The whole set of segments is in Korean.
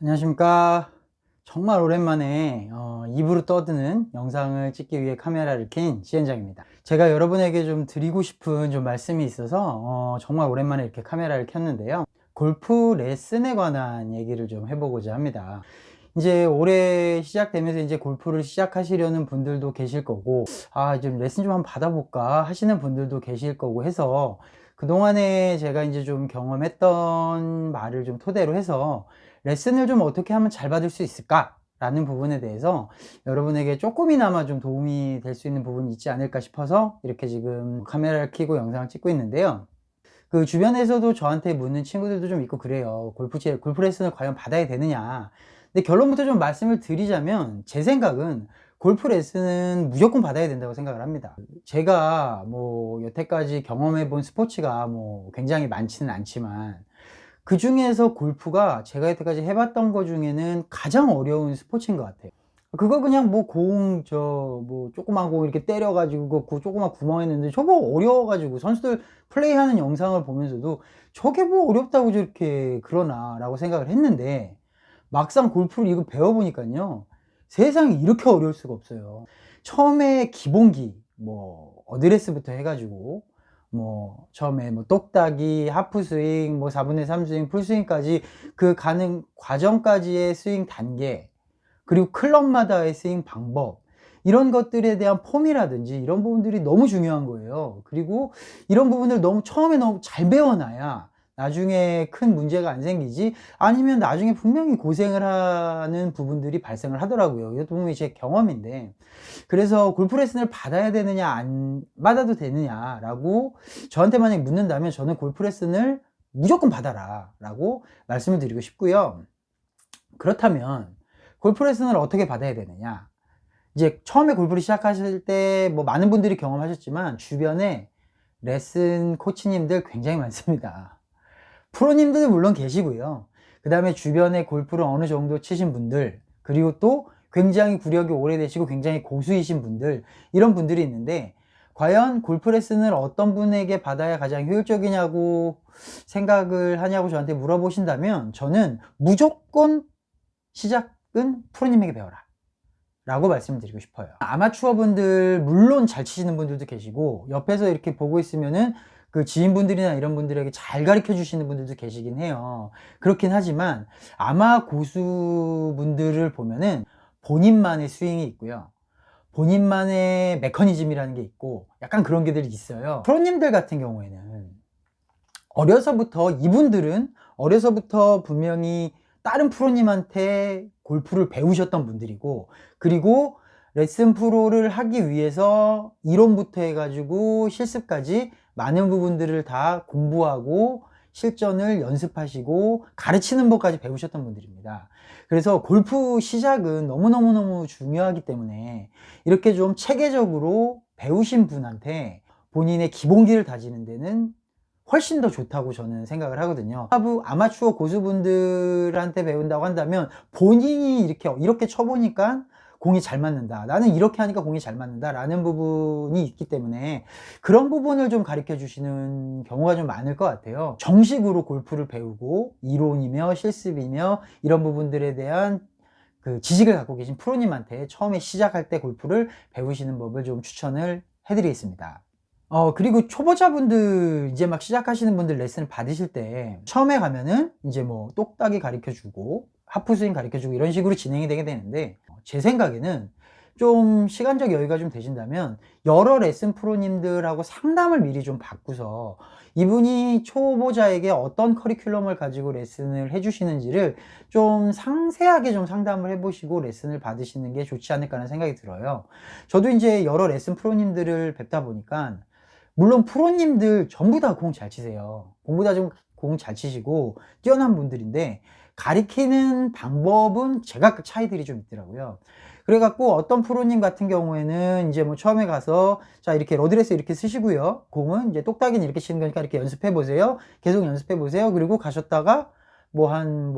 안녕하십니까. 정말 오랜만에 입으로 떠드는 영상을 찍기 위해 카메라를 켠 시현장입니다. 제가 여러분에게 좀 드리고 싶은 좀 말씀이 있어서 정말 오랜만에 이렇게 카메라를 켰는데요. 골프 레슨에 관한 얘기를 좀 해보고자 합니다. 이제 올해 시작되면서 이제 골프를 시작하시려는 분들도 계실 거고, 좀 레슨 좀 한번 받아볼까 하시는 분들도 계실 거고 해서, 그동안에 제가 이제 좀 경험했던 말을 좀 토대로 해서 레슨을 좀 어떻게 하면 잘 받을 수 있을까? 라는 부분에 대해서 여러분에게 조금이나마 좀 도움이 될 수 있는 부분이 있지 않을까 싶어서 이렇게 지금 카메라를 켜고 영상을 찍고 있는데요. 그 주변에서도 저한테 묻는 친구들도 좀 있고 그래요. 골프 레슨을 과연 받아야 되느냐. 근데 결론부터 좀 말씀을 드리자면 제 생각은 골프 레슨은 무조건 받아야 된다고 생각을 합니다. 제가 뭐 여태까지 경험해 본 스포츠가 뭐 굉장히 많지는 않지만 그 중에서 골프가 제가 여태까지 해봤던 것 중에는 가장 어려운 스포츠인 것 같아요. 그거 그냥 뭐 뭐 조그만 공 이렇게 때려가지고 그 조그만 구멍 했는데 저거 어려워가지고 선수들 플레이하는 영상을 보면서도 저게 뭐 어렵다고 저렇게 그러나 라고 생각을 했는데, 막상 골프를 이거 배워보니까요, 세상에 이렇게 어려울 수가 없어요. 처음에 기본기 뭐 어드레스부터 해가지고 뭐 처음에 뭐 똑딱이, 하프스윙, 뭐 4분의 3 스윙, 풀스윙까지 그 가는 과정까지의 스윙 단계, 그리고 클럽마다의 스윙 방법, 이런 것들에 대한 폼이라든지 이런 부분들이 너무 중요한 거예요. 그리고 이런 부분을 처음에 너무 잘 배워놔야 나중에 큰 문제가 안 생기지, 아니면 나중에 분명히 고생을 하는 부분들이 발생을 하더라고요. 이것도 분명히 제 경험인데, 그래서 골프 레슨을 받아야 되느냐 안 받아도 되느냐 라고 저한테 만약에 묻는다면 저는 골프 레슨을 무조건 받아라 라고 말씀을 드리고 싶고요. 그렇다면 골프 레슨을 어떻게 받아야 되느냐. 이제 처음에 골프를 시작하실 때 뭐 많은 분들이 경험하셨지만 주변에 레슨 코치님들 굉장히 많습니다. 프로님들도 물론 계시고요. 그 다음에 주변에 골프를 어느 정도 치신 분들, 그리고 또 굉장히 구력이 오래되시고 굉장히 고수이신 분들, 이런 분들이 있는데, 과연 골프 레슨을 어떤 분에게 받아야 가장 효율적이냐고 생각을 하냐고 저한테 물어보신다면 저는 무조건 시작은 프로님에게 배워라 라고 말씀을 드리고 싶어요. 아마추어 분들 물론 잘 치시는 분들도 계시고, 옆에서 이렇게 보고 있으면은 그 지인분들이나 이런 분들에게 잘 가르쳐 주시는 분들도 계시긴 해요. 그렇긴 하지만 아마 고수분들을 보면은 본인만의 스윙이 있고요, 본인만의 메커니즘이라는 게 있고, 약간 그런 게들이 있어요. 프로님들 같은 경우에는 이분들은 어려서부터 분명히 다른 프로님한테 골프를 배우셨던 분들이고, 그리고 레슨 프로를 하기 위해서 이론부터 해가지고 실습까지 많은 부분들을 다 공부하고 실전을 연습하시고 가르치는 법까지 배우셨던 분들입니다. 그래서 골프 시작은 너무너무너무 중요하기 때문에 이렇게 좀 체계적으로 배우신 분한테 본인의 기본기를 다지는 데는 훨씬 더 좋다고 저는 생각을 하거든요. 아마추어 고수분들한테 배운다고 한다면 본인이 이렇게 쳐보니까 공이 잘 맞는다, 나는 이렇게 하니까 공이 잘 맞는다 라는 부분이 있기 때문에 그런 부분을 좀 가르쳐 주시는 경우가 좀 많을 것 같아요. 정식으로 골프를 배우고 이론이며 실습이며 이런 부분들에 대한 그 지식을 갖고 계신 프로님한테 처음에 시작할 때 골프를 배우시는 법을 좀 추천을 해드리겠습니다. 그리고 초보자분들, 이제 막 시작하시는 분들 레슨을 받으실 때 처음에 가면은 이제 뭐 똑딱이 가르쳐 주고 하프스윙 가르쳐 주고 이런 식으로 진행이 되게 되는데, 제 생각에는 좀 시간적 여유가 좀 되신다면 여러 레슨 프로님들하고 상담을 미리 좀 받고서 이분이 초보자에게 어떤 커리큘럼을 가지고 레슨을 해 주시는지를 좀 상세하게 좀 상담을 해 보시고 레슨을 받으시는 게 좋지 않을까 하는 생각이 들어요. 저도 이제 여러 레슨 프로님들을 뵙다 보니까, 물론 프로님들 전부 다 공 잘 치세요. 공보다 좀 공 잘 치시고 뛰어난 분들인데, 가리키는 방법은 제각각 차이들이 좀 있더라고요. 그래갖고 어떤 프로님 같은 경우에는 이제 뭐 처음에 가서 자 이렇게 러드레스 이렇게 쓰시고요, 공은 이제 똑딱이는 이렇게 치는 거니까 이렇게 연습해 보세요, 계속 연습해 보세요, 그리고 가셨다가 뭐 한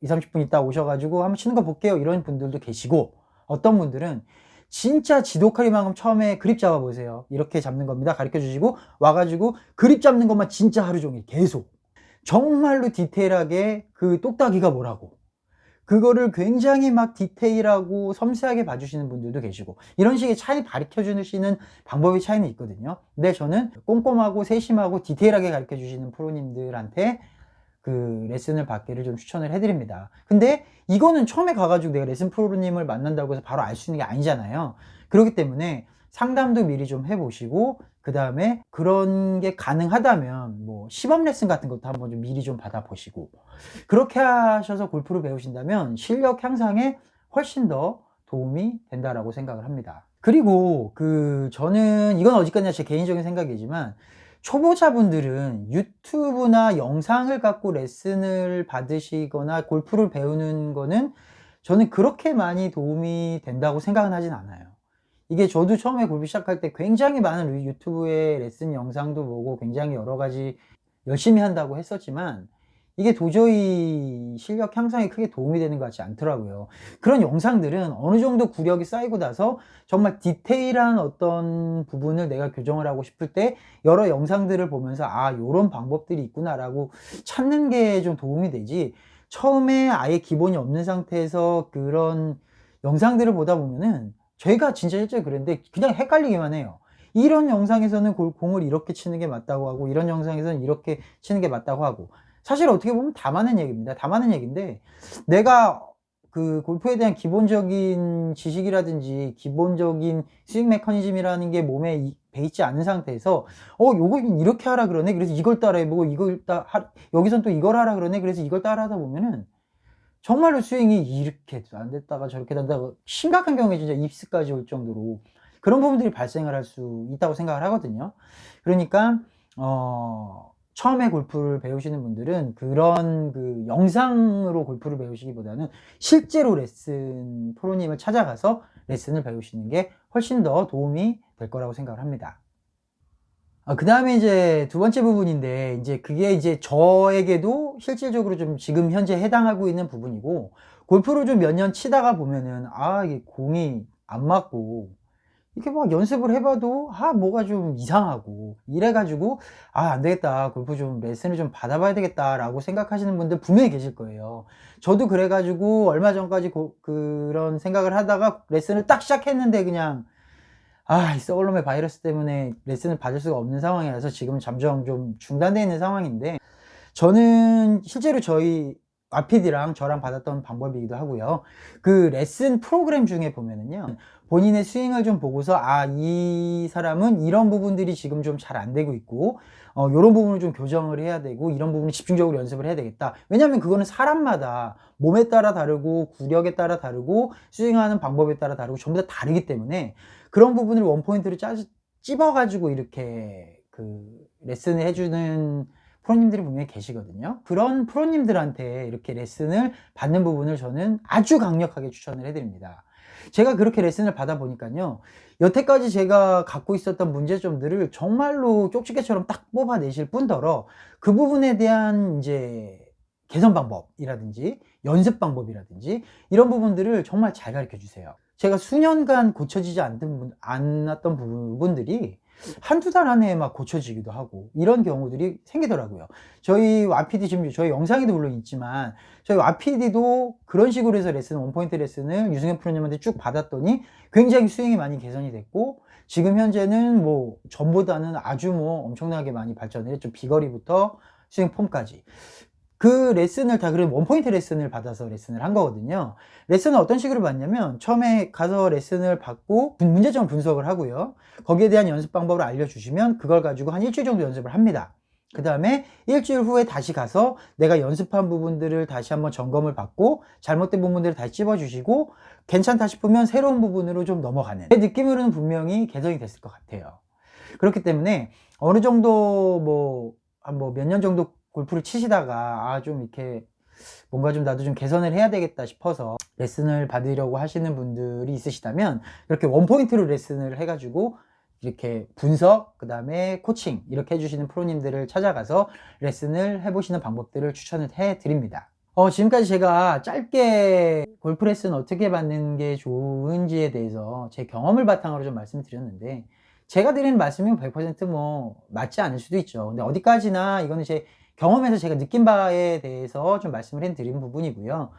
2, 30분 있다 오셔가지고 한번 치는 거 볼게요, 이런 분들도 계시고, 어떤 분들은 진짜 지독하리만큼 처음에 그립 잡아 보세요, 이렇게 잡는 겁니다 가르쳐 주시고 와가지고 그립 잡는 것만 진짜 하루 종일 계속 정말로 디테일하게 그 똑딱이가 뭐라고, 그거를 굉장히 막 디테일하고 섬세하게 봐주시는 분들도 계시고, 이런 식의 차이 가르쳐 주시는 방법의 차이는 있거든요. 근데 저는 꼼꼼하고 세심하고 디테일하게 가르쳐 주시는 프로님들한테 그 레슨을 받기를 좀 추천을 해드립니다. 근데 이거는 처음에 가가지고 내가 레슨 프로님을 만난다고 해서 바로 알 수 있는 게 아니잖아요. 그렇기 때문에 상담도 미리 좀 해보시고, 그 다음에 그런 게 가능하다면 뭐 시범 레슨 같은 것도 한번 좀 미리 좀 받아보시고, 그렇게 하셔서 골프를 배우신다면 실력 향상에 훨씬 더 도움이 된다라고 생각을 합니다. 그리고 저는 이건 어디까지나 제 개인적인 생각이지만, 초보자분들은 유튜브나 영상을 갖고 레슨을 받으시거나 골프를 배우는 거는 저는 그렇게 많이 도움이 된다고 생각은 하진 않아요. 이게 저도 처음에 골프 시작할 때 굉장히 많은 유튜브의 레슨 영상도 보고 굉장히 여러 가지 열심히 한다고 했었지만, 이게 도저히 실력 향상에 크게 도움이 되는 것 같지 않더라고요. 그런 영상들은 어느 정도 구력이 쌓이고 나서 정말 디테일한 어떤 부분을 내가 교정을 하고 싶을 때 여러 영상들을 보면서 아, 요런 방법들이 있구나라고 찾는 게 좀 도움이 되지, 처음에 아예 기본이 없는 상태에서 그런 영상들을 보다 보면은, 저희가 진짜 실제 그랬는데 그냥 헷갈리기만 해요. 이런 영상에서는 공을 이렇게 치는 게 맞다고 하고, 이런 영상에서는 이렇게 치는 게 맞다고 하고, 사실 어떻게 보면 다 맞는 얘기입니다. 다 맞는 얘기인데, 내가 그 골프에 대한 기본적인 지식이라든지 기본적인 스윙 메커니즘이라는 게 몸에 배있지 않은 상태에서 요거 이렇게 하라 그러네, 그래서 이걸 따라 해보고, 여기선 또 이걸 하라 그러네, 그래서 이걸 따라 하다 보면은 정말로 스윙이 이렇게 안 됐다가 저렇게 된다가 심각한 경우에 진짜 입스까지 올 정도로 그런 부분들이 발생을 할 수 있다고 생각을 하거든요. 그러니까 처음에 골프를 배우시는 분들은 그런 영상으로 골프를 배우시기보다는 실제로 레슨 프로님을 찾아가서 레슨을 배우시는 게 훨씬 더 도움이 될 거라고 생각을 합니다. 그 다음에 이제 두 번째 부분인데, 이제 그게 이제 저에게도 실질적으로 좀 지금 현재 해당하고 있는 부분이고, 골프를 좀 몇 년 치다가 보면은 이게 공이 안 맞고, 이렇게 막 연습을 해봐도 뭐가 좀 이상하고 이래가지고 안 되겠다, 골프 좀 레슨을 좀 받아봐야 되겠다 라고 생각하시는 분들 분명히 계실 거예요. 저도 그래가지고 얼마 전까지 그런 생각을 하다가 레슨을 딱 시작했는데, 그냥 이 썩을놈의 바이러스 때문에 레슨을 받을 수가 없는 상황이라서 지금은 잠정 좀 중단되어 있는 상황인데, 저는 실제로 저희 아피디랑 저랑 받았던 방법이기도 하고요. 그 레슨 프로그램 중에 보면은요, 본인의 스윙을 좀 보고서 이 사람은 이런 부분들이 지금 좀 잘 안 되고 있고, 요런 부분을 좀 교정을 해야 되고, 이런 부분을 집중적으로 연습을 해야 되겠다. 왜냐면 그거는 사람마다 몸에 따라 다르고 구력에 따라 다르고 스윙하는 방법에 따라 다르고 전부 다 다르기 때문에, 그런 부분을 원포인트로 찝어가지고 이렇게 레슨을 해주는 프로님들이 분명히 계시거든요. 그런 프로님들한테 이렇게 레슨을 받는 부분을 저는 아주 강력하게 추천을 해드립니다. 제가 그렇게 레슨을 받아 보니까요, 여태까지 제가 갖고 있었던 문제점들을 정말로 쪽지게처럼 딱 뽑아내실 뿐더러, 그 부분에 대한 이제 개선 방법이라든지 연습 방법이라든지 이런 부분들을 정말 잘 가르쳐 주세요. 제가 수년간 고쳐지지 않았던 부분들이 한두 달 안에 막 고쳐지기도 하고, 이런 경우들이 생기더라고요. 저희 와피디, 지금 저희 영상에도 물론 있지만, 저희 와피디도 그런 식으로 해서 원포인트 레슨을 유승현 프로님한테 쭉 받았더니 굉장히 스윙이 많이 개선이 됐고, 지금 현재는 뭐 전보다는 아주 뭐 엄청나게 많이 발전을 했죠. 비거리부터 스윙 폼까지. 그 레슨을 다 그런 원포인트 레슨을 받아서 레슨을 한 거거든요. 레슨을 어떤 식으로 받냐면, 처음에 가서 레슨을 받고 문제점 분석을 하고요, 거기에 대한 연습 방법을 알려주시면 그걸 가지고 한 일주일 정도 연습을 합니다. 그 다음에 일주일 후에 다시 가서 내가 연습한 부분들을 다시 한번 점검을 받고, 잘못된 부분들을 다시 찝어주시고, 괜찮다 싶으면 새로운 부분으로 좀 넘어가는, 제 느낌으로는 분명히 개선이 됐을 것 같아요. 그렇기 때문에 어느 정도 몇 년 정도 골프를 치시다가 좀 이렇게 뭔가 좀 나도 좀 개선을 해야 되겠다 싶어서 레슨을 받으려고 하시는 분들이 있으시다면, 이렇게 원포인트로 레슨을 해가지고 이렇게 분석, 그 다음에 코칭 이렇게 해주시는 프로님들을 찾아가서 레슨을 해보시는 방법들을 추천을 해드립니다. 지금까지 제가 짧게 골프 레슨 어떻게 받는 게 좋은지에 대해서 제 경험을 바탕으로 좀 말씀드렸는데, 제가 드리는 말씀이 100% 맞지 않을 수도 있죠. 근데 어디까지나 이거는 제 경험에서 제가 느낀 바에 대해서 좀 말씀을 해드린 부분이고요.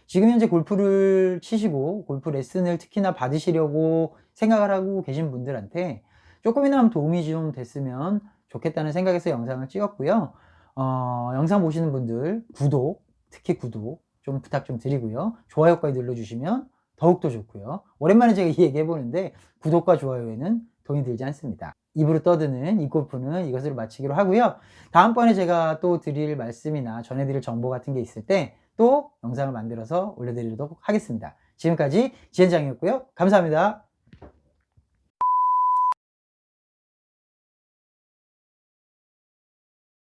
지금 현재 골프를 치시고 골프 레슨을 특히나 받으시려고 생각을 하고 계신 분들한테 조금이나마 도움이 좀 됐으면 좋겠다는 생각에서 영상을 찍었고요. 영상 보시는 분들 구독, 특히 구독 좀 부탁 좀 드리고요. 좋아요까지 눌러주시면 더욱더 좋고요. 오랜만에 제가 이 얘기 해보는데 구독과 좋아요에는 돈이 들지 않습니다. 입으로 떠드는 이 골프는 이것으로 마치기로 하고요. 다음번에 제가 또 드릴 말씀이나 전해드릴 정보 같은 게 있을 때 또 영상을 만들어서 올려드리도록 하겠습니다. 지금까지 지현장이었고요. 감사합니다.